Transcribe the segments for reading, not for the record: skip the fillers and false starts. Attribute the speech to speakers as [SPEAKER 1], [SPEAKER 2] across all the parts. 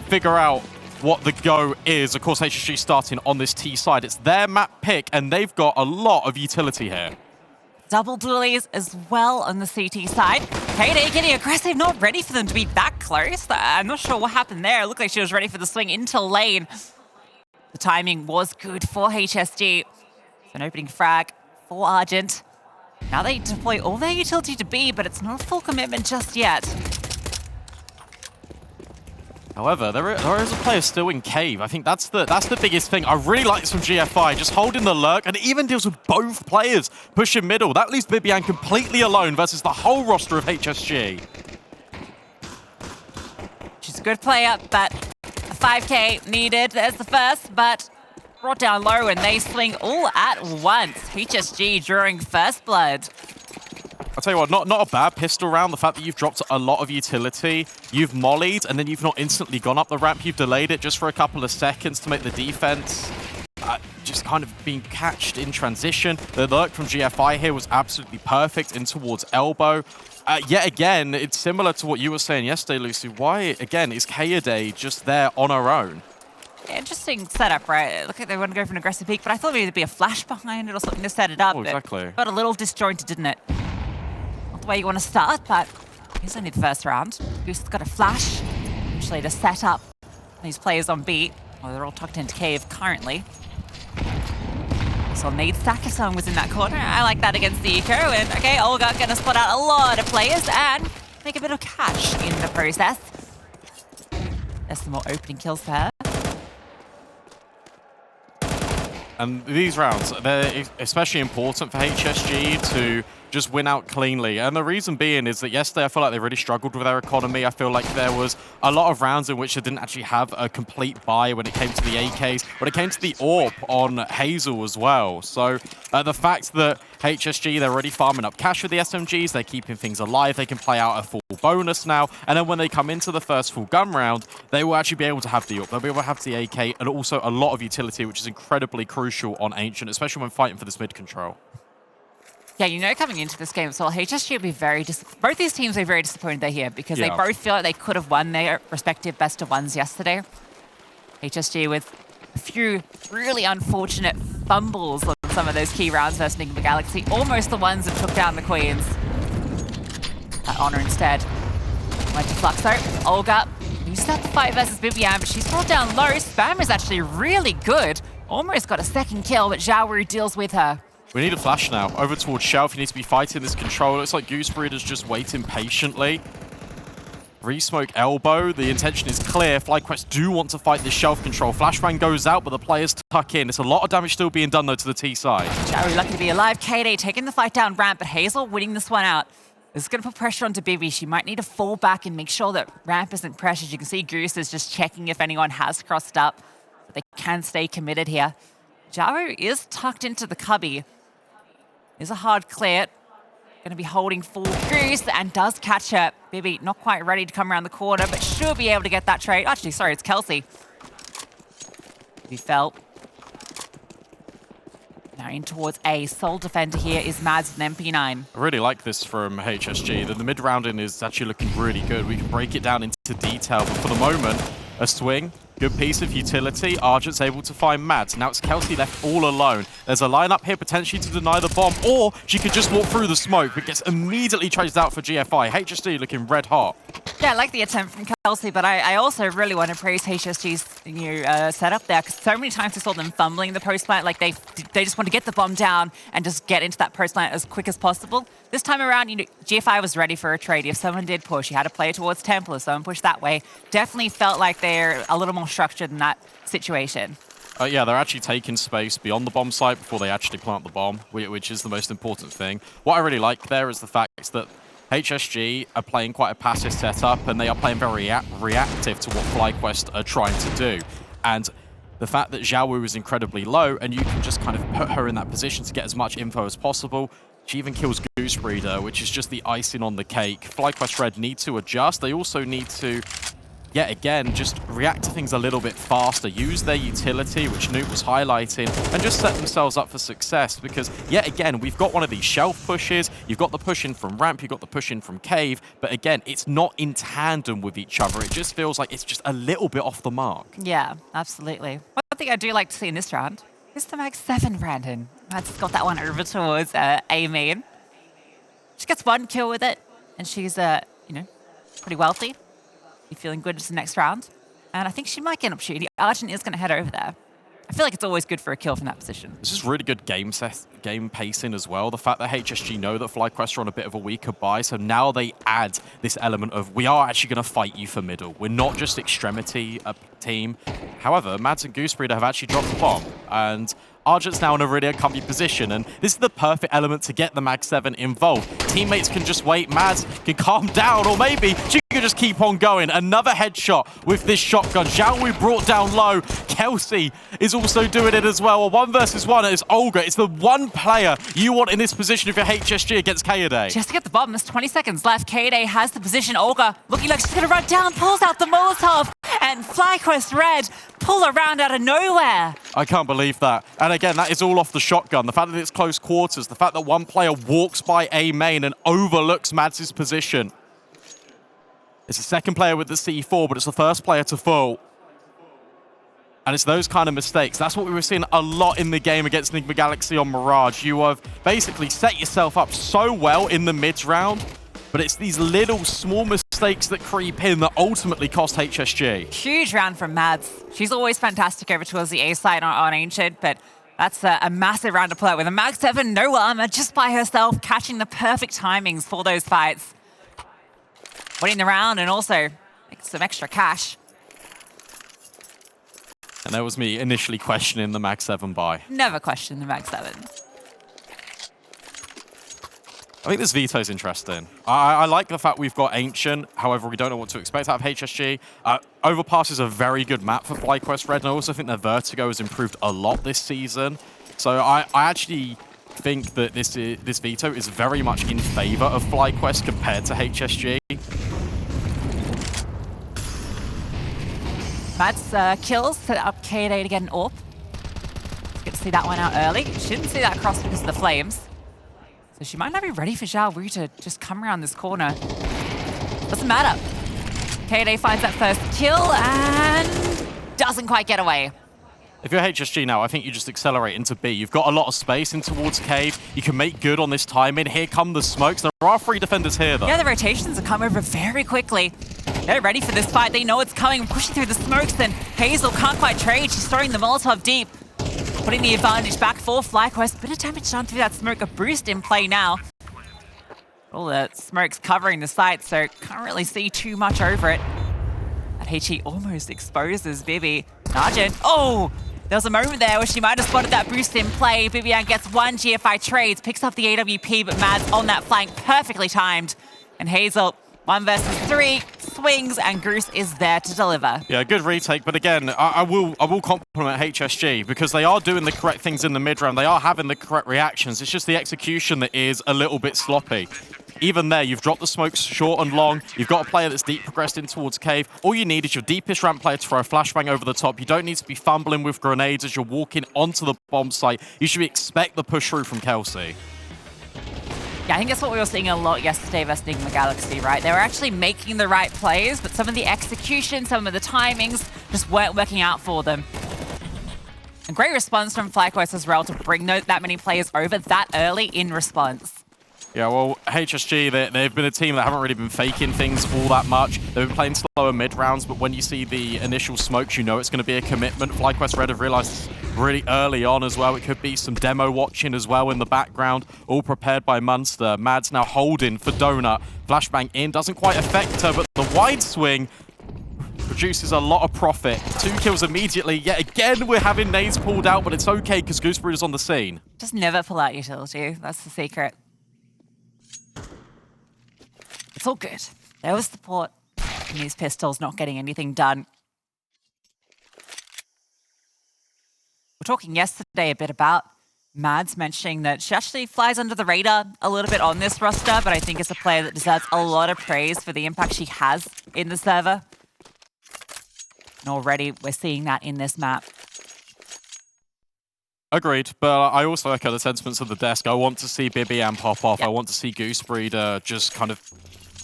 [SPEAKER 1] figure out what the go is. Of course, HSG starting on this T side. It's their map pick, and they've got a lot of utility here.
[SPEAKER 2] Double dualies as well on the CT side. KD getting aggressive, not ready for them to be that close. I'm not sure what happened there. It looked like she was ready for the swing into lane. The timing was good for HSG. It's an opening frag for Argent. Now they deploy all their utility to B, but it's not a full commitment just yet.
[SPEAKER 1] However, there is a player still in cave. I think that's the biggest thing. I really like this from GFI, just holding the lurk, and it even deals with both players pushing middle. That leaves BiBiAhn completely alone versus the whole roster of HSG.
[SPEAKER 2] She's a good player, but a 5K needed. There's the first, but brought down low, and they swing all at once. HSG drawing first blood.
[SPEAKER 1] I'll tell you what, not a bad pistol round. The fact that you've dropped a lot of utility, you've mollied, and then you've not instantly gone up the ramp. You've delayed it just for a couple of seconds to make the defense just kind of being catched in transition. The lurk from GFI here was absolutely perfect in towards elbow. Yet again, it's similar to what you were saying yesterday, Lucy. Why, again, is Kaede just there on her own?
[SPEAKER 2] Interesting setup, right? Look like they want to go for an aggressive peek, but I thought maybe there'd be a flash behind it or something to set it up.
[SPEAKER 1] Oh, exactly.
[SPEAKER 2] It got a little disjointed, didn't it? Not the way you want to start, but it's only the first round. Goose has got a flash, usually to set up these players on B. Well, they're all tucked into cave currently. So Nate Sakason was in that corner. I like that against the Eco. And okay, OLGA gonna spot out a lot of players and make a bit of cash in the process. There's some more opening kills there.
[SPEAKER 1] And these rounds, they're especially important for HSG to just win out cleanly. And the reason being is that yesterday I feel like they really struggled with their economy. I feel like there was a lot of rounds in which they didn't actually have a complete buy when it came to the AKs, when it came to the AWP on Hazel as well. So the fact that HSG, they're already farming up cash with the SMGs, they're keeping things alive, they can play out a full bonus now, and then when they come into the first full gun round, they will actually be able to have the AWP, they'll be able to have the AK, and also a lot of utility, which is incredibly crucial on Ancient, especially when fighting for this mid control.
[SPEAKER 2] Yeah, you know, coming into this game as well, HSG will be very both these teams are very disappointed they're here because they both feel like they could have won their respective best of ones yesterday. HSG with a few really unfortunate fumbles on some of those key rounds versus Enigma Galaxy, almost the ones that took down the Queens. That Honor instead went to Fluxo. OLGA used up the fight versus BiBiAhn, but she's brought down low. Spam is actually really good. Almost got a second kill, but Xiaowu deals with her.
[SPEAKER 1] We need a flash now. Over towards Shelf, you need to be fighting this control. Looks like Goose Breeder's just waiting patiently. Re-smoke elbow. The intention is clear. FlyQuest do want to fight this Shelf control. Flashbang goes out, but the players tuck in. It's a lot of damage still being done, though, to the T side.
[SPEAKER 2] Xiaowu lucky to be alive. KD taking the fight down ramp, but Hazel winning this one out. This is going to put pressure onto Bibi. She might need to fall back and make sure that ramp isn't pressured. You can see Goose is just checking if anyone has crossed up. But they can stay committed here. Xiaowu is tucked into the cubby. Is a hard clear. Going to be holding full Goose and does catch her. Bibi not quite ready to come around the corner, but should be able to get that trade. Actually, sorry, it's Kelsey. Bibi fell. Now in towards A. Sole defender here is Mads with an MP9.
[SPEAKER 1] I really like this from HSG. The mid-rounding is actually looking really good. We can break it down into detail, but for the moment, a swing. Good piece of utility. Argent's able to find Mads. Now it's Kelsey left all alone. There's a lineup here potentially to deny the bomb, or she could just walk through the smoke, but gets immediately traced out for GFI. HSG looking red hot.
[SPEAKER 2] Yeah, I like the attempt from Kelsey, but I also really want to praise HSG's new setup there, because so many times I saw them fumbling the post plant, like they just want to get the bomb down and just get into that post plant as quick as possible. This time around, you know, GFI was ready for a trade. If someone did push, you had to play towards Temple. If someone pushed that way, definitely felt like they're a little more structured in that situation.
[SPEAKER 1] Yeah, they're actually taking space beyond the bomb site before they actually plant the bomb, which is the most important thing. What I really like there is the fact that HSG are playing quite a passive setup, and they are playing very reactive to what FlyQuest are trying to do. And the fact that Xiaowu is incredibly low, and you can just kind of put her in that position to get as much info as possible. She even kills Goose Breeder, which is just the icing on the cake. FlyQuest Red need to adjust. They also need to yet again, just react to things a little bit faster, use their utility, which Nuke was highlighting, and just set themselves up for success. Because, yet again, we've got one of these shelf pushes, you've got the push in from ramp, you've got the push in from cave, but again, it's not in tandem with each other. It just feels like it's just a little bit off the mark.
[SPEAKER 2] Yeah, absolutely. One thing I do like to see in this round is the Mag 7, Brandon. Mads got that one over towards A main. She gets 1 kill with it, and she's, you know, pretty wealthy. Be feeling good into the next round. And I think she might get an opportunity. Argent is going to head over there. I feel like it's always good for a kill from that position.
[SPEAKER 1] This is really good game pacing as well. The fact that HSG know that FlyQuest are on a bit of a weaker buy, so now they add this element of, we are actually going to fight you for middle. We're not just extremity team. However, Mads and Goosebreeder have actually dropped the bomb, and Argent's now in a really uncomfy position, and this is the perfect element to get the Mag 7 involved. Teammates can just wait, Mads can calm down, or maybe she can just keep on going. Another headshot with this shotgun. Xiaowu brought down low. Kelsey is also doing it as well. A 1 versus 1 is OLGA. It's the one player you want in this position if you're HSG against Kaede.
[SPEAKER 2] Just to get the bomb, there's 20 seconds left. Kaede has the position. OLGA looking like she's going to run down, pulls out the Molotov, and FlyQuest Red pull around out of nowhere.
[SPEAKER 1] I can't believe that. And again, that is all off the shotgun. The fact that it's close quarters, the fact that one player walks by A main and overlooks Mads' position. It's the second player with the C4, but it's the first player to fall. And it's those kind of mistakes. That's what we were seeing a lot in the game against Enigma Galaxy on Mirage. You have basically set yourself up so well in the mid round, but it's these little small mistakes that creep in that ultimately cost HSG.
[SPEAKER 2] Huge round from Mads. She's always fantastic over towards the A side on Ancient, but that's a massive round to pull out with a Mag 7, no armor, just by herself, catching the perfect timings for those fights. Winning the round and also some extra cash.
[SPEAKER 1] And that was me initially questioning the Mag 7 buy.
[SPEAKER 2] Never question the Mag 7.
[SPEAKER 1] I think this Veto's interesting. I like the fact we've got Ancient, however, we don't know what to expect out of HSG. Overpass is a very good map for FlyQuest Red, and I also think their Vertigo has improved a lot this season. So I actually think that this Veto is very much in favor of FlyQuest compared to HSG.
[SPEAKER 2] Mads kills, set up Kaede to get an AWP. Get to see that one out early. She didn't see that cross because of the flames. So she might not be ready for Xiaowu to just come around this corner. Doesn't matter. Kaede finds that first kill and doesn't quite get away.
[SPEAKER 1] If you're HSG now, I think you just accelerate into B. You've got a lot of space in towards cave. You can make good on this timing. Here come the smokes. There are 3 defenders here, though.
[SPEAKER 2] Yeah, the rotations have come over very quickly. They're ready for this fight. They know it's coming, pushing through the smokes, and Hazel can't quite trade. She's throwing the Molotov deep, putting the advantage back for FlyQuest. Bit of damage done through that smoke. A boost in play now. All the smoke's covering the site, so can't really see too much over it. That HE almost exposes Bibi. Argent. Oh! There was a moment there where she might have spotted that boost in play. BiBiAhn gets 1 GFI trades, picks up the AWP, but Mads on that flank, perfectly timed. And Hazel, 1 versus 3, swings, and Goose is there to deliver.
[SPEAKER 1] Yeah, good retake, but again, I will compliment HSG because they are doing the correct things in the mid round. They are having the correct reactions. It's just the execution that is a little bit sloppy. Even there, you've dropped the smokes short and long. You've got a player that's deep progressed in towards cave. All you need is your deepest ramp player to throw a flashbang over the top. You don't need to be fumbling with grenades as you're walking onto the bomb site. You should expect the push through from Kelsey.
[SPEAKER 2] Yeah, I think that's what we were seeing a lot yesterday versus Enigma Galaxy, right? They were actually making the right plays, but some of the execution, some of the timings just weren't working out for them. A great response from FlyQuest as well to bring that many players over that early in response.
[SPEAKER 1] Yeah, well, HSG, they've been a team that haven't really been faking things all that much. They've been playing slower mid-rounds, but when you see the initial smokes, you know it's going to be a commitment. FlyQuest Red have realized really early on as well. It could be some demo watching as well in the background, all prepared by Munster. Mads now holding for Donut. Flashbang in, doesn't quite affect her, but the wide swing produces a lot of profit. 2 kills immediately. Yet again, we're having nades pulled out, but it's okay because Goosebreeder's on the scene.
[SPEAKER 2] Just never pull out utility. That's the secret. It's all good. There was support in these pistols not getting anything done. We're talking yesterday a bit about Mads mentioning that she actually flies under the radar a little bit on this roster, but I think it's a player that deserves a lot of praise for the impact she has in the server. And already we're seeing that in this map.
[SPEAKER 1] Agreed, but I also echo the sentiments of the desk. I want to see BiBiAhn pop off. I want to see Goosebreeder just kind of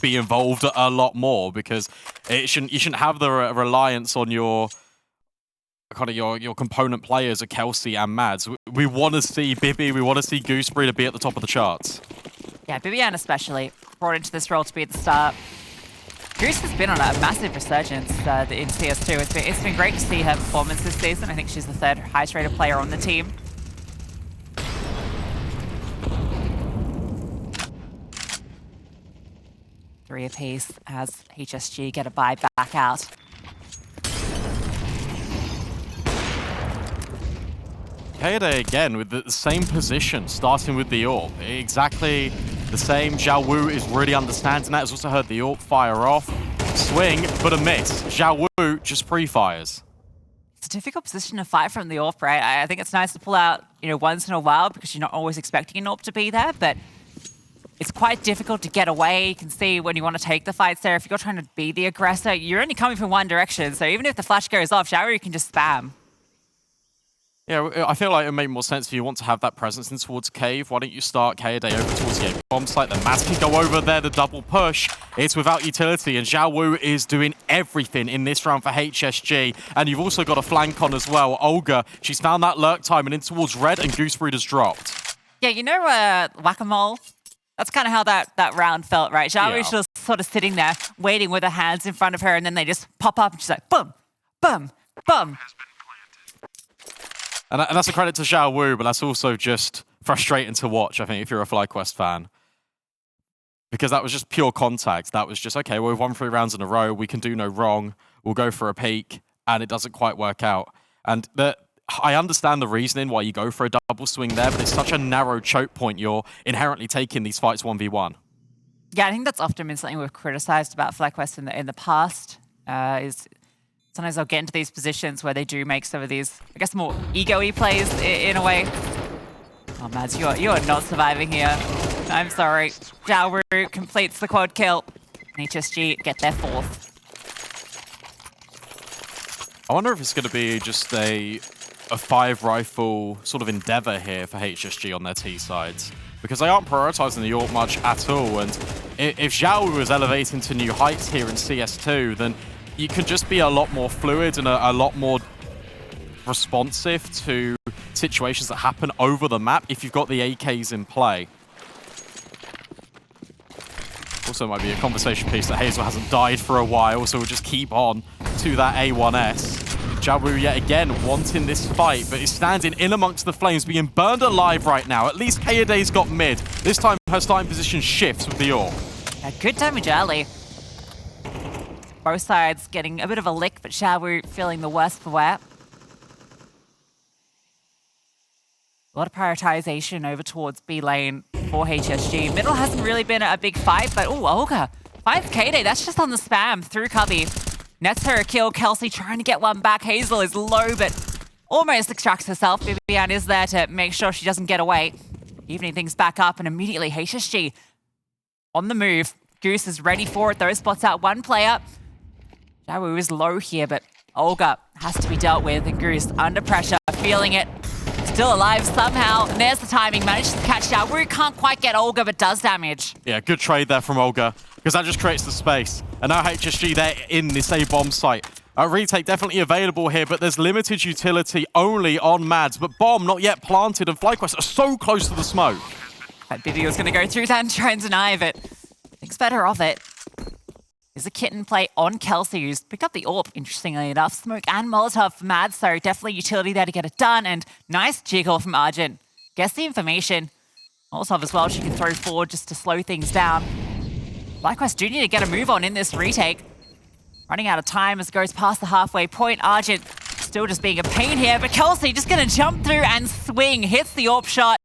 [SPEAKER 1] be involved a lot more, because you shouldn't have the reliance on your component players of Kelsey and Mads. We want to see Bibi, we want to see Goosebreeder be at the top of the charts.
[SPEAKER 2] Yeah, BiBiAhn especially brought into this role to be at the start. Goose has been on a massive resurgence in CS2. It's been great to see her performance this season. I think she's the third highest rated player on the team. Three apiece as HSG get a buy back out.
[SPEAKER 1] Kaede again with the same position, starting with the AWP. Exactly the same. Zhao Wu is really understanding that. Has also heard the AWP fire off. Swing, but a miss. Zhao Wu just pre-fires.
[SPEAKER 2] It's a difficult position to fight from the AWP, right? I think it's nice to pull out, once in a while, because you're not always expecting an AWP to be there, but it's quite difficult to get away. You can see when you want to take the fights there, if you're trying to be the aggressor, you're only coming from one direction. So even if the flash goes off, Zhao Wu can just spam.
[SPEAKER 1] Yeah, I feel like it would make more sense if you want to have that presence in towards Cave. Why don't you start Kaede over towards the bomb site? Then Mads can go over there, the double push. It's without utility, and Zhao Wu is doing everything in this round for HSG. And you've also got a flank on as well. Olga, she's found that lurk time and in towards red, and Goosebreeder's dropped.
[SPEAKER 2] Yeah, Whack-A-Mole? That's kind of how that round felt, right? Zhao Wu's just sort of sitting there, waiting with her hands in front of her, and then they just pop up, and she's like, boom, boom, boom.
[SPEAKER 1] And that's a credit to Zhao Wu, but that's also just frustrating to watch, I think, if you're a FlyQuest fan. Because that was just pure contact. That was just, okay, well, we've won 3 rounds in a row. We can do no wrong. We'll go for a peek, and it doesn't quite work out. And I understand the reasoning why you go for a double swing there, but it's such a narrow choke point. You're inherently taking these fights 1v1.
[SPEAKER 2] Yeah, I think that's often been something we've criticized about FlyQuest in the past, is sometimes they'll get into these positions where they do make some of these, I guess, more ego-y plays in a way. Oh, Mads, you are not surviving here. I'm sorry. Zhao Wu completes the quad kill. And HSG get their 4th.
[SPEAKER 1] I wonder if it's going to be just a 5-rifle sort of endeavor here for HSG on their T sides. Because they aren't prioritizing the AWP much at all. And if Zhao Wu is elevating to new heights here in CS2, then you can just be a lot more fluid and a lot more responsive to situations that happen over the map if you've got the AKs in play. Also might be a conversation piece that Hazel hasn't died for a while, so we'll just keep on to that A1S. Zhao Wu yet again wanting this fight, but is standing in amongst the flames, being burned alive right now. At least Kaede's got mid. This time her starting position shifts with the AWP.
[SPEAKER 2] Yeah, good damage early. Both sides getting a bit of a lick, but Zhao Wu feeling the worst for wear. A lot of prioritization over towards B lane for HSG. Middle hasn't really been a big fight, but Olga finds Kaede. That's just on the spam through Cubby. Nets her a kill. Kelsey trying to get one back. Hazel is low, but almost extracts herself. BiBiAhn is there to make sure she doesn't get away. Evening things back up, and immediately HSG on the move. Goose is ready for it. Those spots out one player. Zhao Wu is low here, but Olga has to be dealt with, and Goose under pressure, feeling it. Still alive somehow, and there's the timing. Manages to catch Zhao Wu. Can't quite get Olga, but does damage.
[SPEAKER 1] Yeah, good trade there from Olga, because that just creates the space. And now HSG, they're in this A-bomb site. Retake definitely available here, but there's limited utility only on Mads. But bomb not yet planted, and FlyQuest are so close to the smoke.
[SPEAKER 2] Bibi was going to go through that and try and deny it. Thinks better of it. Is a kitten play on Kelsey, who's picked up the AWP, interestingly enough. Smoke and Molotov for Mads, so definitely utility there to get it done. And nice jiggle from Arjun. Guess the information. Molotov as well, she can throw forward just to slow things down. FlyQuest do need to get a move on in this retake. Running out of time as it goes past the halfway point. Arjun still just being a pain here, but Kelsey just going to jump through and swing. Hits the AWP shot.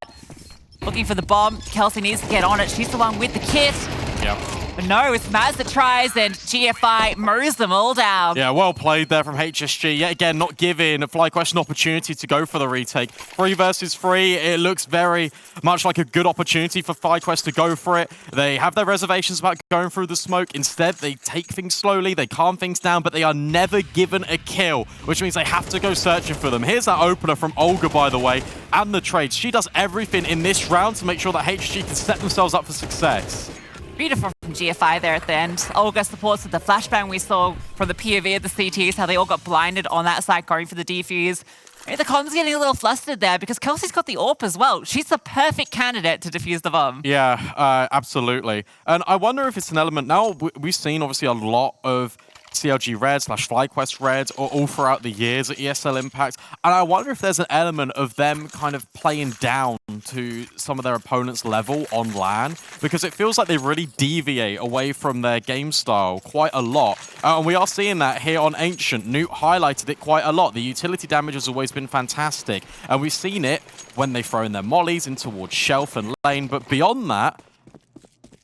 [SPEAKER 2] Looking for the bomb. Kelsey needs to get on it. She's the one with the kit.
[SPEAKER 1] Yep.
[SPEAKER 2] But no, it's Maz that tries, and GFI mows them all down.
[SPEAKER 1] Yeah, well played there from HSG. Yet again, not giving FlyQuest an opportunity to go for the retake. 3 versus 3, it looks very much like a good opportunity for FlyQuest to go for it. They have their reservations about going through the smoke. Instead, they take things slowly, they calm things down, but they are never given a kill, which means they have to go searching for them. Here's that opener from OLGA, by the way, and the trades. She does everything in this round to make sure that HSG can set themselves up for success.
[SPEAKER 2] Beautiful from GFI there at the end. OLGA supports with the flashbang we saw from the POV of the CTs, how they all got blinded on that side going for the defuse. Maybe the comms getting a little flustered there because Kelsey's got the AWP as well. She's the perfect candidate to defuse the bomb.
[SPEAKER 1] Yeah, absolutely. And I wonder if it's an element. Now, we've seen obviously a lot of CLG Red / FlyQuest Red all throughout the years at ESL Impact. And I wonder if there's an element of them kind of playing down to some of their opponents' level on LAN, because it feels like they really deviate away from their game style quite a lot. And we are seeing that here on Ancient. Newt highlighted it quite a lot. The utility damage has always been fantastic. And we've seen it when they throw in their mollies in towards Shelf and Lane. But beyond that,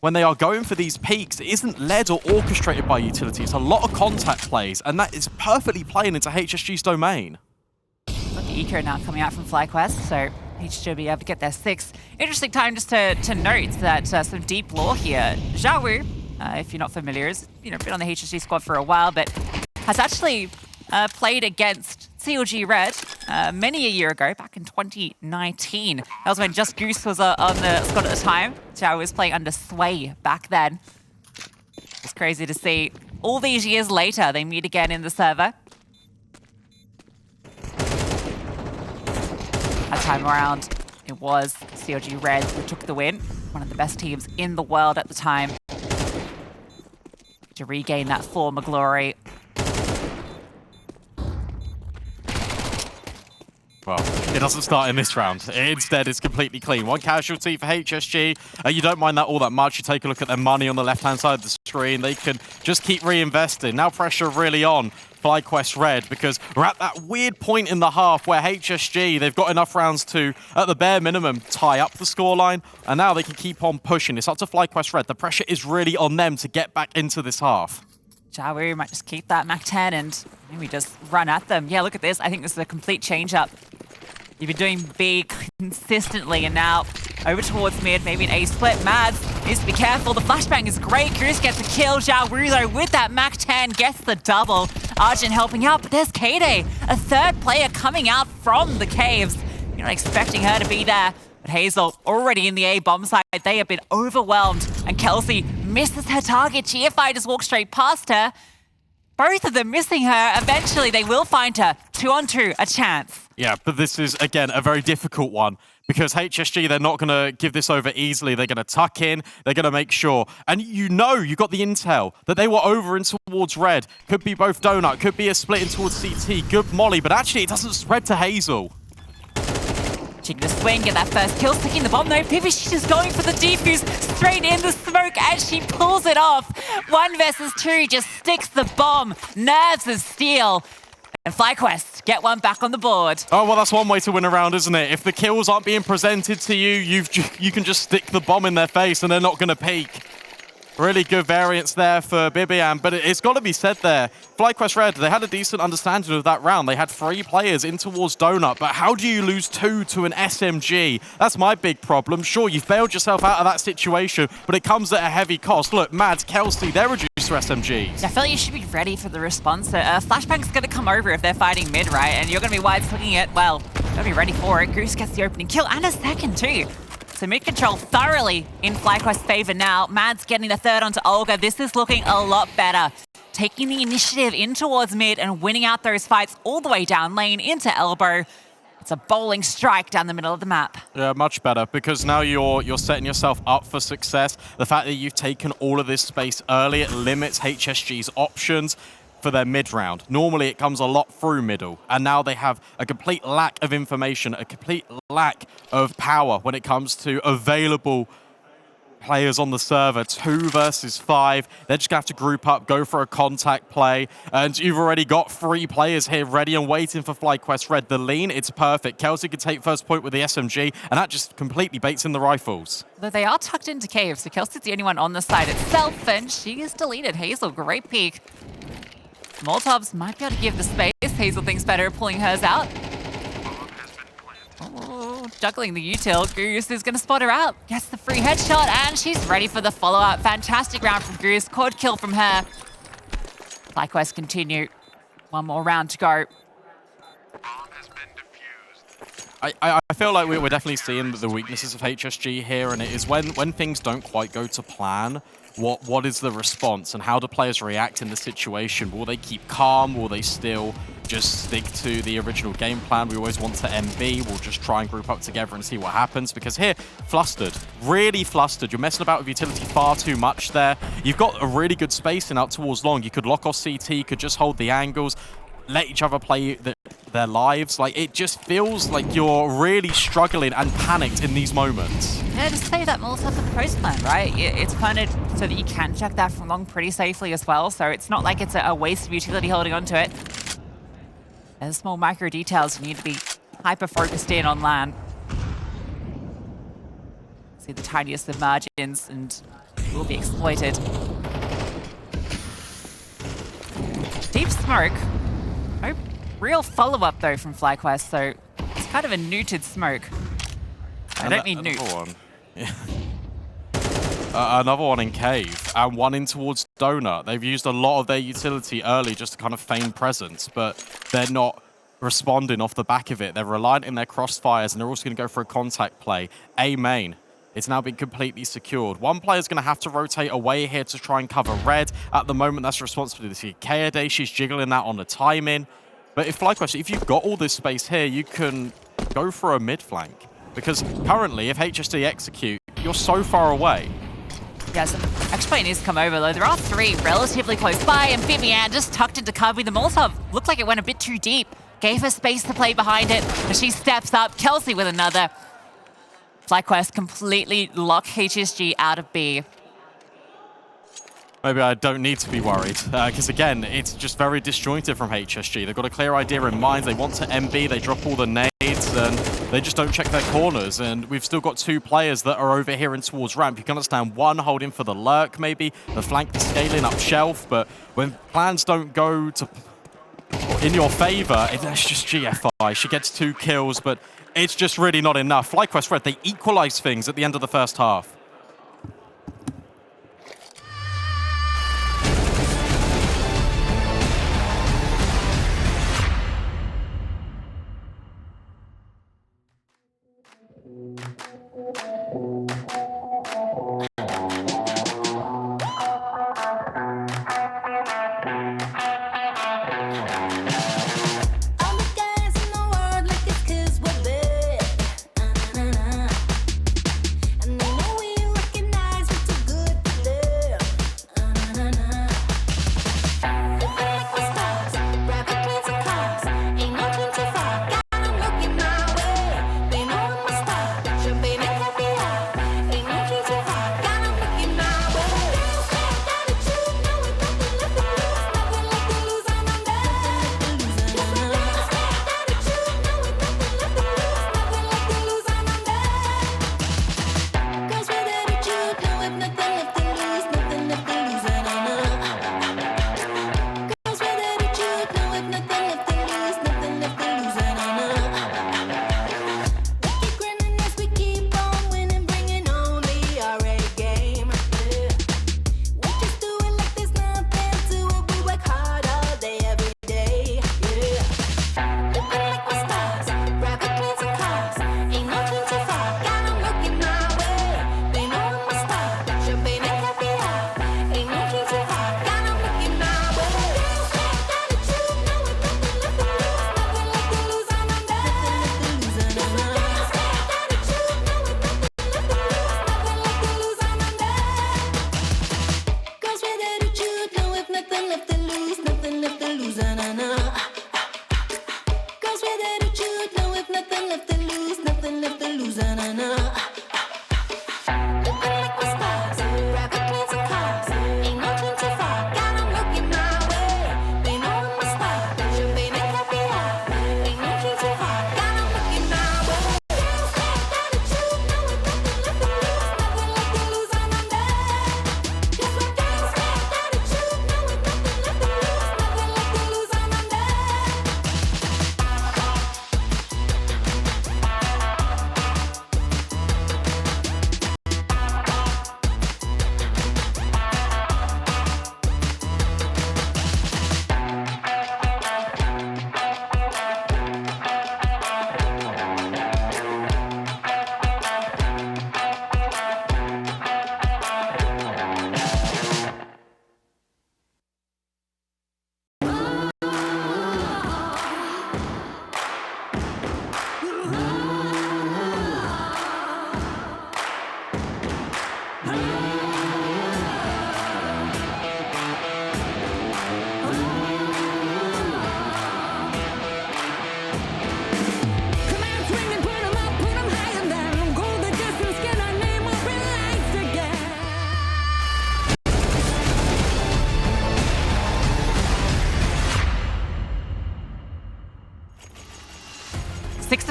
[SPEAKER 1] when they are going for these peaks, it isn't led or orchestrated by utility. It's a lot of contact plays, and that is perfectly playing into HSG's domain.
[SPEAKER 2] Look at Eco now coming out from FlyQuest, so HSG will be able to get their 6th. Interesting time just to note that some deep lore here. Xiaowu, if you're not familiar, has been on the HSG squad for a while, but has actually played against CLG Red many a year ago, back in 2019. That was when Just Goose was on the squad at the time. Xiao was playing under Sway back then. It's crazy to see. All these years later, they meet again in the server. That time around, it was CLG Red who took the win. One of the best teams in the world at the time. To regain that former glory.
[SPEAKER 1] Well, it doesn't start in this round. Instead, it's completely clean. 1 casualty for HSG. You don't mind that all that much. You take a look at their money on the left-hand side of the screen. They can just keep reinvesting. Now pressure really on FlyQuest Red, because we're at that weird point in the half where HSG, they've got enough rounds to, at the bare minimum, tie up the scoreline. And now they can keep on pushing. It's up to FlyQuest Red. The pressure is really on them to get back into this half.
[SPEAKER 2] Xiaowu might just keep that MAC-10 and maybe just run at them. Yeah, look at this. I think this is a complete change-up. You've been doing B consistently, and now over towards mid, maybe an A-split. Mads needs to be careful. The flashbang is great. Goose gets a kill. Xiaowu, though, with that MAC-10, gets the double. Arjun helping out, but there's Kayday, a 3rd player coming out from the caves. You're not expecting her to be there. But Hazel already in the A-bomb side. They have been overwhelmed, and Kelsey misses her target. GFI just walks straight past her. Both of them missing her. Eventually, they will find her. 2-on-2, a chance.
[SPEAKER 1] Yeah, but this is, again, a very difficult one, because HSG, they're not going to give this over easily. They're going to tuck in. They're going to make sure. And you got the intel that they were over in towards Red. Could be both Donut. Could be a split in towards CT. Good Molly. But actually, it doesn't spread to Hazel.
[SPEAKER 2] She can just swing, get that first kill, sticking the bomb though. BiBiAhn, she's just going for the defuse, straight in the smoke, and she pulls it off. 1 versus 2, just sticks the bomb. Nerves of steel. And FlyQuest get one back on the board.
[SPEAKER 1] Oh, well, that's one way to win a round, isn't it? If the kills aren't being presented to you, you can just stick the bomb in their face and they're not going to peek. Really good variance there for BiBiAhn, but it's got to be said there. FlyQuest Red, they had a decent understanding of that round. They had 3 players in towards Donut, but how do you lose 2 to an SMG? That's my big problem. Sure, you've bailed yourself out of that situation, but it comes at a heavy cost. Look, Mads, Kelsey, they're reduced to SMGs.
[SPEAKER 2] I feel like you should be ready for the response. Flashbang's going to come over if they're fighting mid, right? And you're going to be wide swinging it. Well, gotta be ready for it. Goose gets the opening kill and a second too. So mid control thoroughly in FlyQuest's favor now. Mads getting the 3rd onto OLGA. This is looking a lot better. Taking the initiative in towards mid and winning out those fights all the way down lane into elbow. It's a bowling strike down the middle of the map.
[SPEAKER 1] Yeah, much better, because now you're setting yourself up for success. The fact that you've taken all of this space early, it limits HSG's options for their mid round. Normally it comes a lot through middle, and now they have a complete lack of information, a complete lack of power when it comes to available players on the server, 2 versus 5. They're just going to have to group up, go for a contact play. And you've already got 3 players here ready and waiting for FlyQuest Red. The lean, it's perfect. Kelsey can take first point with the SMG, and that just completely baits in the rifles.
[SPEAKER 2] Though they are tucked into cave, so Kelsey's the only one on the side itself, and she is deleted. Hazel, great peek. Molotovs might be able to give the space. Hazel thinks better pulling hers out. Oh, juggling the util. Goose is going to spot her out. Gets the free headshot, and she's ready for the follow-up. Fantastic round from Goose. Quad kill from her. FlyQuest continue. 1 more round to go.
[SPEAKER 1] I feel like we're definitely seeing the weaknesses of HSG here, and it is when things don't quite go to plan, what is the response and how do players react in the situation? Will they keep calm? Will they still just stick to the original game plan? We always want to MB. We'll just try and group up together and see what happens, because here, flustered, really flustered. You're messing about with utility far too much there. You've got a really good spacing out towards long. You could lock off CT, could just hold the angles, let each other play their lives. Like, it just feels like you're really struggling and panicked in these moments.
[SPEAKER 2] Yeah, just save that Molotov for the post plan, right? It's planted so that you can check that from long pretty safely as well, so it's not like it's a waste of utility holding onto it. There's small micro details you need to be hyper-focused in on LAN. See the tiniest of margins, and it will be exploited. Deep smoke. No real follow-up, though, from FlyQuest, so it's kind of a neutered smoke. I don't mean nuke.
[SPEAKER 1] Another one. Yeah. Another one in cave, and one in towards donut. They've used a lot of their utility early just to kind of feign presence, but they're not responding off the back of it. They're reliant in their crossfires, and they're also going to go for a contact play. A main. It's now been completely secured. One player's going to have to rotate away here to try and cover red. At the moment, that's responsibility of Kaede. She's jiggling that on the timing. But if FlyQuest, if you've got all this space here, you can go for a mid flank. Because currently, if HSG execute, you're so far away.
[SPEAKER 2] Yeah, so X-Play needs to come over, though. There are 3 relatively close by, and BiBiAhn just tucked into cover with the Molotov. Looked like it went a bit too deep. Gave her space to play behind it, and she steps up. Kelsey with another. FlyQuest completely lock HSG out of B.
[SPEAKER 1] Maybe I don't need to be worried, because again, it's just very disjointed from HSG. They've got a clear idea in mind. They want to MB, they drop all the nades, and they just don't check their corners. And we've still got 2 players that are over here and towards ramp. You can understand one holding for the lurk, maybe, the flank scaling up shelf, but when plans don't go to in your favor, it's just GFI. She gets 2 kills, but it's just really not enough. FlyQuest Red, they equalize things at the end of the first half.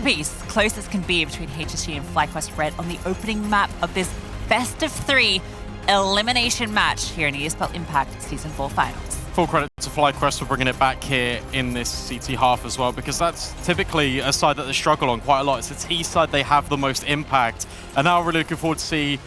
[SPEAKER 2] apiece, close as can be between HSG and FlyQuest Red on the opening map of this best of 3 elimination match here in ESL Impact Season 4 Finals.
[SPEAKER 1] Full credit to FlyQuest for bringing it back here in this CT half as well, because that's typically a side that they struggle on quite a lot. It's the T side they have the most impact, and now I'm really looking forward to see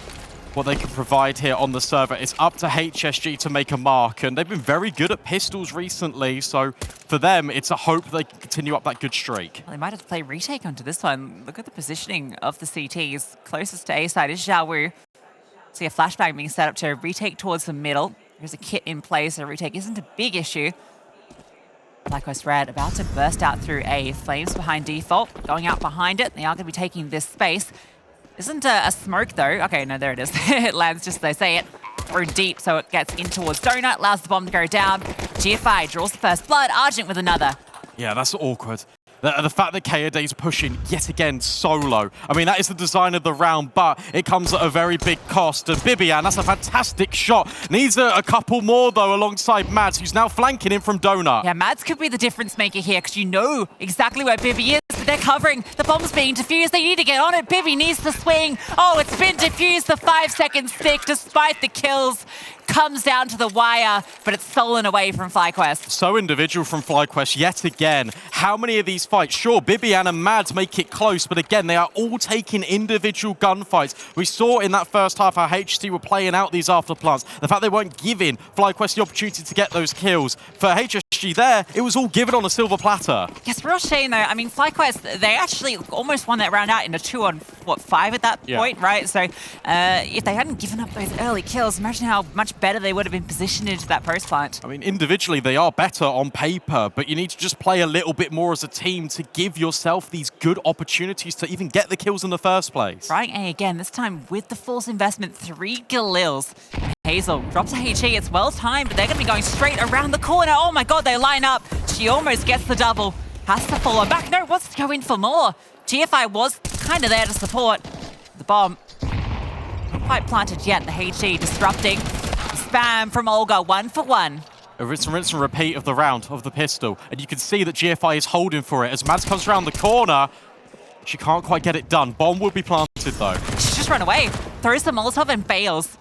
[SPEAKER 1] what they can provide here on the server. It's up to HSG to make a mark, and they've been very good at pistols recently, so for them, it's a hope they can continue up that good streak.
[SPEAKER 2] Well, they might have to play retake onto this one. Look at the positioning of the CTs. Closest to A side is Xiaowu. See a flashbang being set up to retake towards the middle. There's a kit in place, so retake isn't a big issue. FlyQuest Red about to burst out through A. Flames behind default, going out behind it. They are going to be taking this space. Isn't a smoke though. Okay, no, there it is. It lands just as they say it. Through deep, so it gets in towards Donut, allows the bomb to go down. GFI draws the first blood, Argent with another.
[SPEAKER 1] Yeah, that's awkward. The fact that Kaede's pushing yet again solo. I mean, that is the design of the round, but it comes at a very big cost. And BiBiAhn, that's a fantastic shot. Needs a couple more, though, alongside Mads, who's now flanking in from Donut.
[SPEAKER 2] Yeah, Mads could be the difference maker here, because you know exactly where Bibi is, but they're covering. The bomb's being defused. They need to get on it. Bibi needs to swing. Oh, it's been defused. The 5-second stick, despite the kills, comes down to the wire, but it's stolen away from FlyQuest.
[SPEAKER 1] So individual from FlyQuest yet again. How many of these fights? Sure, BiBiAhn and Mads make it close, but again, they are all taking individual gunfights. We saw in that first half how HSG were playing out these afterplants. The fact they weren't giving FlyQuest the opportunity to get those kills. For HSG there, it was all given on a silver platter.
[SPEAKER 2] Yes, real shame though. I mean, FlyQuest, they actually almost won that round out in a 2-on-5 at that point, right? So if they hadn't given up those early kills, imagine how much better they would have been positioned into that post plant.
[SPEAKER 1] I mean, individually, they are better on paper, but you need to just play a little bit more as a team to give yourself these good opportunities to even get the kills in the first place.
[SPEAKER 2] Right, and again, this time with the false investment, 3 Galils. Hazel drops a HE, it's well timed, but they're going to be going straight around the corner. Oh my god, they line up. She almost gets the double. Has to fall on back. No, wants to go in for more. GFI was kind of there to support the bomb. Not quite planted yet, the HE disrupting. Spam from OLGA, 1 for 1.
[SPEAKER 1] A rinse and repeat of the round of the pistol, and you can see that GFI is holding for it as Mads comes around the corner. She can't quite get it done. Bomb will be planted though.
[SPEAKER 2] She's just run away, throws the Molotov and bails.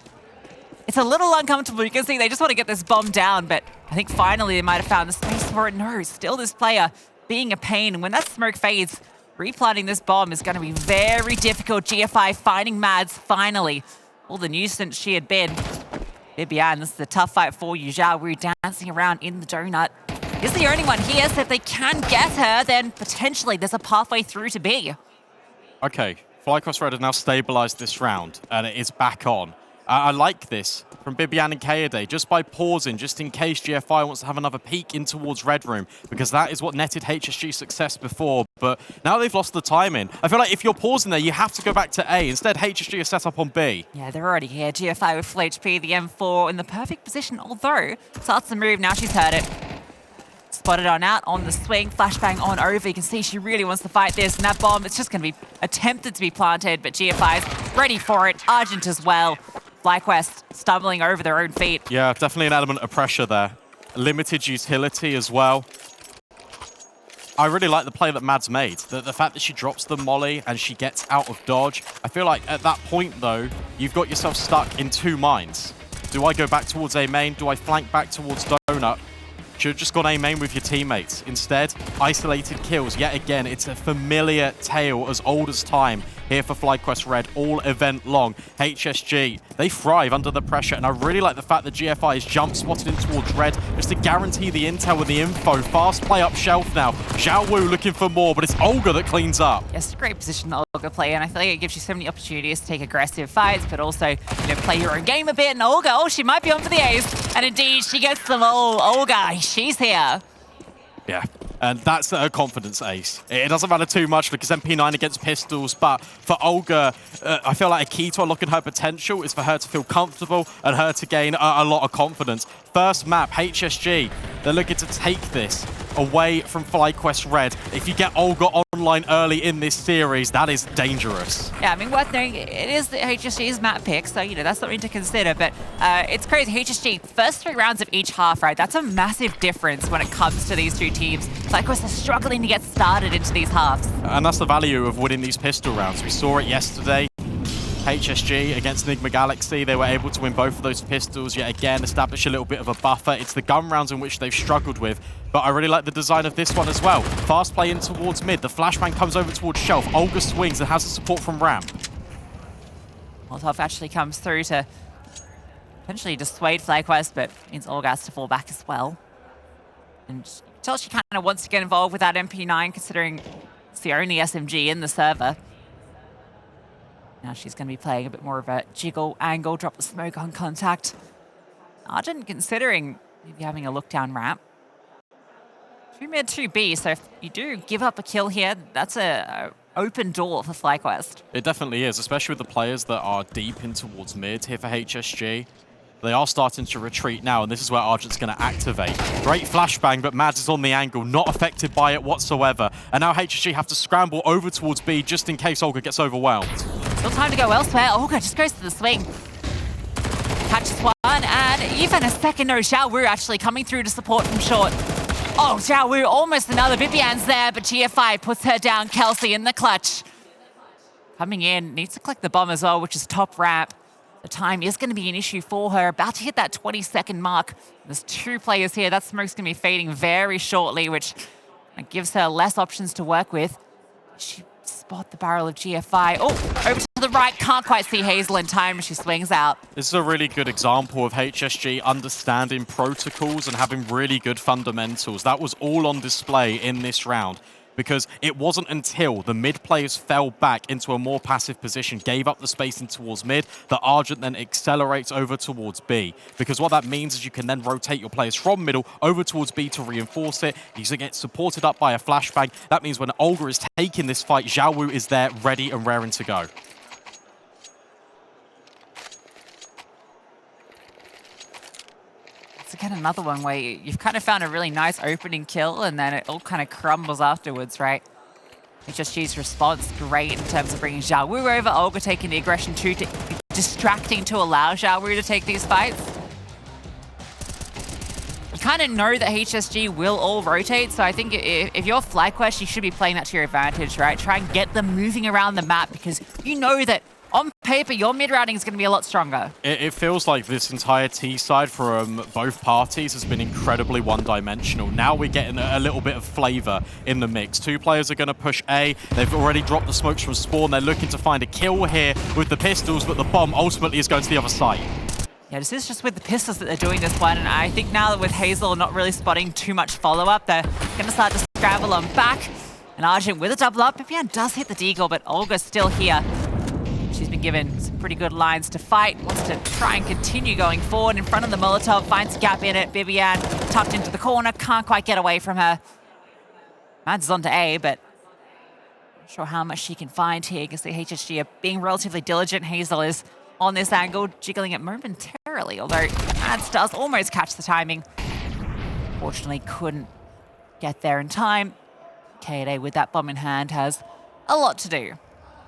[SPEAKER 2] It's a little uncomfortable. You can see they just want to get this bomb down, but I think finally they might have found the space for it. No, still this player being a pain, and when that smoke fades, replanting this bomb is going to be very difficult. GFI finding Mads finally. All the nuisance she had been. BiBiAhn, this is a tough fight for you. Xiaowu dancing around in the donut. Is the only one here, so if they can get her, then potentially there's a pathway through to B.
[SPEAKER 1] Okay, FlyQuest Red have now stabilized this round, and it is back on. I like this from BiBiAhn and Kaede, just by pausing, just in case GFI wants to have another peek in towards Red Room, because that is what netted HSG success before, but now they've lost the timing. I feel like if you're pausing there, you have to go back to A. Instead, HSG is set up on B.
[SPEAKER 2] Yeah, they're already here. GFI with full HP, the M4 in the perfect position, although starts to move. Now she's heard it. Spotted on out on the swing, flashbang on over. You can see she really wants to fight this, and that bomb, it's just going to be attempted to be planted, but GFI's ready for it. Argent as well. FlyQuest stumbling over their own feet.
[SPEAKER 1] Yeah, definitely an element of pressure there. Limited utility as well. I really like the play that Mads made. The fact that she drops the molly and she gets out of dodge. I feel like at that point, though, you've got yourself stuck in 2 minds. Do I go back towards A main? Do I flank back towards Donut? Should have just gone A main with your teammates. Instead, isolated kills. Yet again, it's a familiar tale as old as time here for FlyQuest Red all event long. HSG, they thrive under the pressure, and I really like the fact that GFI is jump spotted in towards Red just to guarantee the intel and the info. Fast play up shelf now. Xiaowu looking for more, but it's OLGA that cleans up.
[SPEAKER 2] Yes, it's a great position that OLGA play, and I feel like it gives you so many opportunities to take aggressive fights, but also, play your own game a bit. And OLGA, oh, she might be on for the ace, and indeed, she gets them all. OLGA, she's here.
[SPEAKER 1] Yeah, and that's a confidence ace. It doesn't matter too much because MP9 against pistols, but for OLGA, I feel like a key to unlocking her potential is for her to feel comfortable and her to gain a lot of confidence. First map, HSG, they're looking to take this away from FlyQuest Red. If you get OLGA on online early in this series, that is dangerous.
[SPEAKER 2] Yeah, I mean, worth noting, it is the HSG's map pick, so, that's something to consider. But it's crazy. HSG, first 3 rounds of each half, right? That's a massive difference when it comes to these two teams. FlyQuest are struggling to get started into these halves.
[SPEAKER 1] And that's the value of winning these pistol rounds. We saw it yesterday. HSG against Enigma Galaxy, they were able to win both of those pistols, yet again establish a little bit of a buffer. It's the gun rounds in which they've struggled with, but I really like the design of this one as well. Fast play in towards mid, the flashbang comes over towards Shelf, OLGA swings and has the support from Ramp.
[SPEAKER 2] Molotov actually comes through to potentially dissuade FlyQuest, but means OLGA has to fall back as well. And you can tell she kind of wants to get involved with that MP9, considering it's the only SMG in the server. Now she's going to be playing a bit more of a jiggle angle, drop the smoke on contact. Argent considering maybe having a look down ramp. 2 mid, 2 B, so if you do give up a kill here, that's a open door for FlyQuest.
[SPEAKER 1] It definitely is, especially with the players that are deep in towards mid here for HSG. They are starting to retreat now, and this is where Argent's going to activate. Great flashbang, but Mads is on the angle, not affected by it whatsoever. And now HSG have to scramble over towards B just in case OLGA gets overwhelmed.
[SPEAKER 2] Still time to go elsewhere. OLGA just goes to the swing. Catches one, and even a second no. Xiao Wu actually coming through to support from short. Oh, Xiao Wu, almost another. BiBiAhn's there, but GFI puts her down. Kelsey in the clutch. Coming in, needs to click the bomb as well, which is top ramp. The time is going to be an issue for her. About to hit that 20-second mark. There's 2 players here. That smoke's going to be fading very shortly, which gives her less options to work with. She spot the barrel of GFI. Oh, over to the right. Can't quite see Hazel in time as she swings out.
[SPEAKER 1] This is a really good example of HSG understanding protocols and having really good fundamentals. That was all on display in this round, because it wasn't until the mid players fell back into a more passive position, gave up the space in towards mid, that Argent then accelerates over towards B. Because what that means is you can then rotate your players from middle over towards B to reinforce it. He's going to get supported up by a flashbang. That means when OLGA is taking this fight, Xiao Wu is there, ready and raring to go.
[SPEAKER 2] It's again another one where you've kind of found a really nice opening kill and then it all kind of crumbles afterwards, right? HSG's response, great in terms of bringing Xiao Wu over. OLGA taking the aggression too, distracting to allow Xiao Wu to take these fights. You kind of know that HSG will all rotate, so I think if you're FlyQuest, you should be playing that to your advantage, right? Try and get them moving around the map because you know that on paper, your mid-routing is going to be a lot stronger.
[SPEAKER 1] It feels like this entire T side from both parties has been incredibly one-dimensional. Now we're getting a little bit of flavor in the mix. 2 players are going to push A. They've already dropped the smokes from spawn. They're looking to find a kill here with the pistols, but the bomb ultimately is going to the other side.
[SPEAKER 2] Yeah, this is just with the pistols that they're doing this one, and I think now that with Hazel not really spotting too much follow-up, they're going to start to scramble on back. And Argent with a double up. BiBiAhn does hit the deagle, but OLGA's still here. She's been given some pretty good lines to fight, wants to try and continue going forward in front of the Molotov, finds a gap in it. BiBiAhn tucked into the corner, can't quite get away from her. Mads is on to A, but not sure how much she can find here. You can see HSG are being relatively diligent. Hazel is on this angle, jiggling it momentarily, although Mads does almost catch the timing. Fortunately, couldn't get there in time. K8 with that bomb in hand has a lot to do.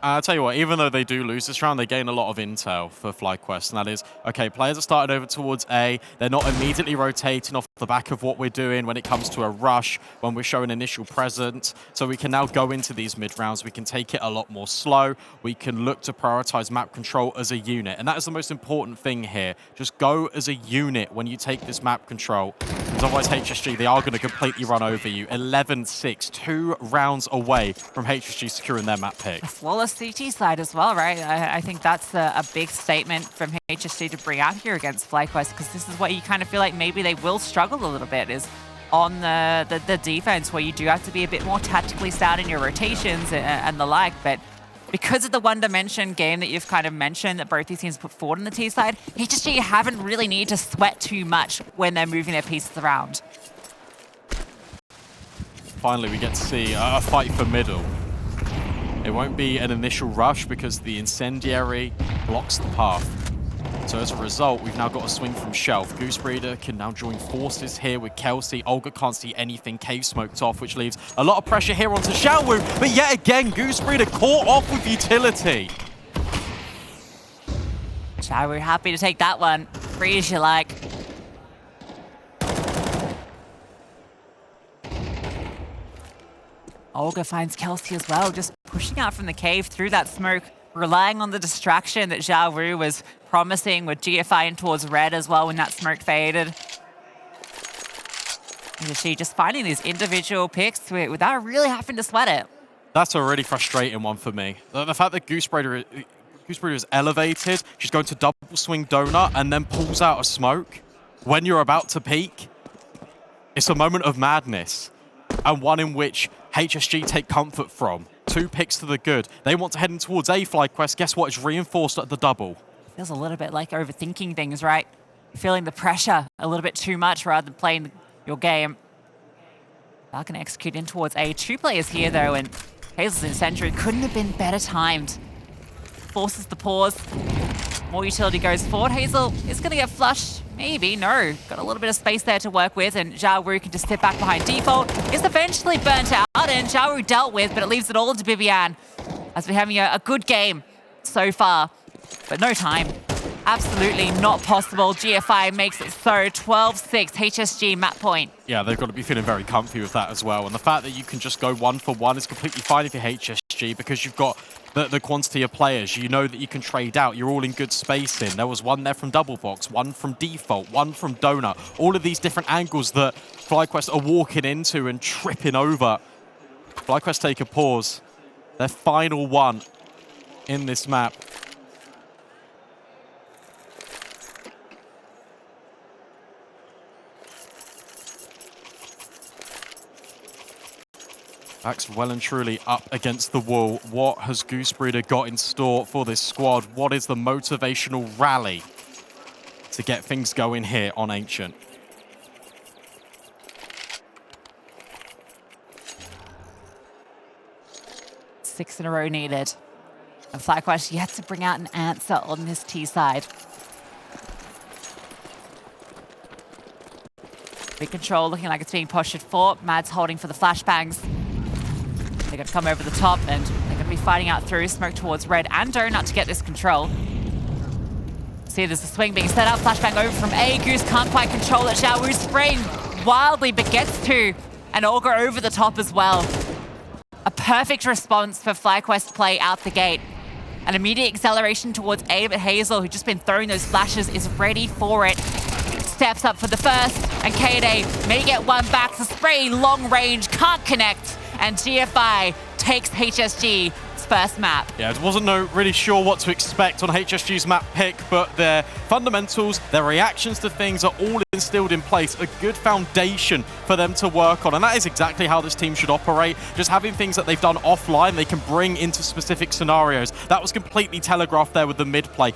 [SPEAKER 1] I'll tell you what, even though they do lose this round, they gain a lot of intel for FlyQuest, and that is, okay, players are started over towards A. They're not immediately rotating off the back of what we're doing when it comes to a rush, when we're showing initial presence. So we can now go into these mid-rounds. We can take it a lot more slow. We can look to prioritize map control as a unit, and that is the most important thing here. Just go as a unit when you take this map control, because otherwise HSG, they are going to completely run over you. 11-6, 2 rounds away from HSG securing their map pick.
[SPEAKER 2] A flawless CT side as well, right? I think that's a big statement from HSG to bring out here against FlyQuest, because this is what you kind of feel like maybe they will struggle a little bit, is on the defense, where you do have to be a bit more tactically sound in your rotations and the like. But because of the one-dimension game that you've kind of mentioned that both these teams put forward on the T side, HSG haven't really needed to sweat too much when they're moving their pieces around.
[SPEAKER 1] Finally, we get to see a fight for middle. It won't be an initial rush because the incendiary blocks the path. So as a result, we've now got a swing from Shelf. Goosebreeder can now join forces here with Kelsey. Olga can't see anything. Cave smoked off, which leaves a lot of pressure here onto Xiaowu. But yet again, Goosebreeder caught off with utility.
[SPEAKER 2] Xiaowu happy to take that one. Free as you like. Olga finds Kelsey as well, just pushing out from the cave through that smoke, relying on the distraction that Xiaowu was promising with GFI in towards red as well when that smoke faded. And she just finding these individual picks without really having to sweat it.
[SPEAKER 1] That's a really frustrating one for me. The fact that Goosebreeder is elevated, she's going to double swing donut and then pulls out a smoke when you're about to peak. It's a moment of madness, and one in which HSG take comfort from. 2 picks to the good. They want to head in towards A FlyQuest. Guess what? It's reinforced at the double.
[SPEAKER 2] Feels a little bit like overthinking things, right? Feeling the pressure a little bit too much rather than playing your game. They're going to execute in towards A. 2 players here, though, and Hazel's incendiary couldn't have been better timed. Forces the pause. More utility goes forward. Hazel is going to get flushed. Maybe, no. Got a little bit of space there to work with, and Xiaowu can just sit back behind default. Is eventually burnt out, and Xiaowu dealt with, but it leaves it all to BiBiAhn as we're having a good game so far. But no time. Absolutely not possible. GFI makes it so. 12-6 HSG map point.
[SPEAKER 1] Yeah, they've got to be feeling very comfy with that as well. And the fact that you can just go 1 for 1 is completely fine if you're HSG because you've got the quantity of players. You know that you can trade out. You're all in good spacing. There was 1 there from Double Box, 1 from Default, 1 from Donut. All of these different angles that FlyQuest are walking into and tripping over. FlyQuest take a pause. Their final one in this map. Backs well and truly up against the wall. What has Goosebreeder got in store for this squad? What is the motivational rally to get things going here on Ancient?
[SPEAKER 2] Six in a row needed. And FlyQuest yet to bring out an answer on this T side. Big control looking like it's being postured for. Mad's holding for the flashbangs. They're going to come over the top, and they're going to be fighting out through. Smoke towards red and donut to get this control. See, there's a swing being set up. Flashbang over from A. Goose can't quite control it. Xiaowu spraying wildly, but gets to. And Olga over the top as well. A perfect response for FlyQuest play out the gate. An immediate acceleration towards A, but Hazel, who's just been throwing those flashes, is ready for it. Steps up for the first, and Kade may get one back. The spray long range, can't connect. And GFI takes HSG's first map.
[SPEAKER 1] Yeah, I wasn't really sure what to expect on HSG's map pick, but their fundamentals, their reactions to things are all instilled in place. A good foundation for them to work on. And that is exactly how this team should operate. Just having things that they've done offline, they can bring into specific scenarios. That was completely telegraphed there with the mid play.